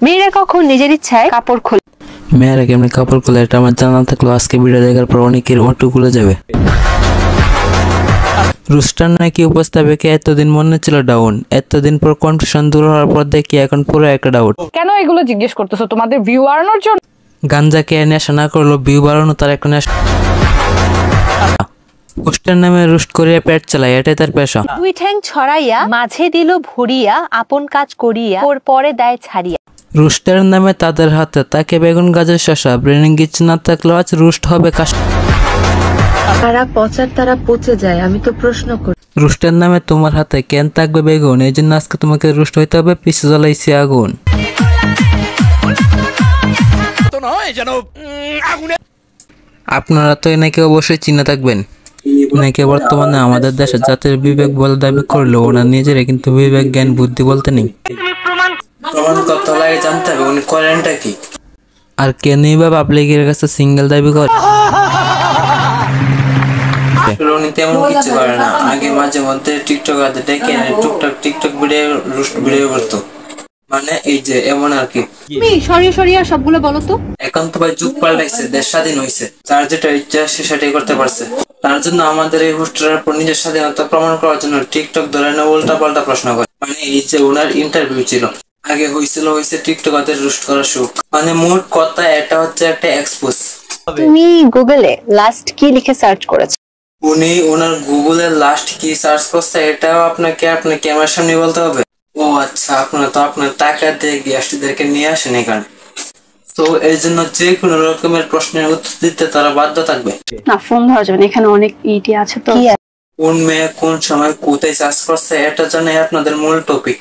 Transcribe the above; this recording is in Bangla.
মেয়েরা কখন নিজের ইচ্ছায় কাপড় খোলে? মেয়েরা কেমনি কাপড় খোলে এটা আমার জানা থাকলো আজকে ভিডিও দেখার পর অনেকের ওটু খুলে যাবে। রুস্টার নাকি উপস্থাপিকা এতদিন মনে ছিল ডাউন, এতদিন পর কনফিউশন দূর হওয়ার পর দেখি এখন পুরো একটা ডাউট। কেন এগুলো জিজ্ঞেস করতেছো? তোমাদের ভিউ বাড়ানোর জন্য? গাঞ্জাকে নেশা না করলো ভিউ বাড়ানো তার একটা নেশা। রুস্টার নামে রুস্ট করিয়া পেট চালায়, এটাই তার পেশা। দুই ঠ্যাং ছড়াইয়া মাঝে দিল ভরিয়া আপন কাজ করিয়া ওর পরে দেয় ছাড়িয়া। রুস্টার নামে তাদের হাতে তাকে বেগুন গাছের শশা, ব্রেনিং কিছু না থাকলেও আজ রুস্ট হবে কাশ। তারা পচার তারা পচে যায়, আমি তো প্রশ্ন করি। রুস্টার নামে তোমার হাতে কেন থাকবে বেগুন, এই জন্য আজকে তোমাকে রুস্ট হইতে হবে, পিছে জ্বলাইছি আগুন। আপনারা তো এনাকে অবশ্যই চিনে থাকবেন। নাকি বর্তমানে আমাদের দেশে জাতির বিবেক বলে দাবি করলেও ওনার নিজেরা কিন্তু বিবেক জ্ঞান বুদ্ধি বলতে নেই। প্রমাণ করতে লাগে জানতে হবে উনি করেনটা কি, আর কেন বা পাবলিকের কাছে সিঙ্গেল দাবি করে। উনি তেমন কিছু করে না, আগে মাঝে মধ্যে টিকটক হাতে ডেকে টিকটক ভিডিও করতো, মানে এই যে এমন আর কি। সরিয়ে সরিয়ে সবগুলো বলো তো। এখন তো ভাই যুগ পাল্টাইছে, দেশ স্বাধীন হয়েছে, তার যেটা ইচ্ছা সে সেটাই করতে পারছে। তার জন্য আমাদের এই হোস্টেলের উপর নিজের স্বাধীনতা প্রমাণ করার জন্য টিকটক ধরে না উল্টা পাল্টা প্রশ্ন করে। মানে এই যে ওনার ইন্টারভিউ ছিল, আগে হয়েছে টিকটকারদের রোস্ট করার শখ। মানে মোট কথা এটা হচ্ছে একটা এক্সপোজ। তুমি গুগলে লাস্ট কি লিখে সার্চ করেছো? উনি ওনার গুগলের লাস্ট কি সার্চ করছে এটাও আপনার ক্যামেরার সামনে বলতে হবে? ও আচ্ছা, আপনারা তো আপনার টাকা দিয়ে গেস্টদেরকে নিয়ে আসেন এখানে, তো এই জন্য যে কোনো রকমের প্রশ্নের উত্তর দিতে তারা বাধ্য থাকবে। না, ফোন ধরা যাবে না, এখানে অনেক ইটি আছে তো। কোন মেয়ে কোন সময় কোথায় সার্চ করছে এটা জানাই আপনাদের মূল টপিক।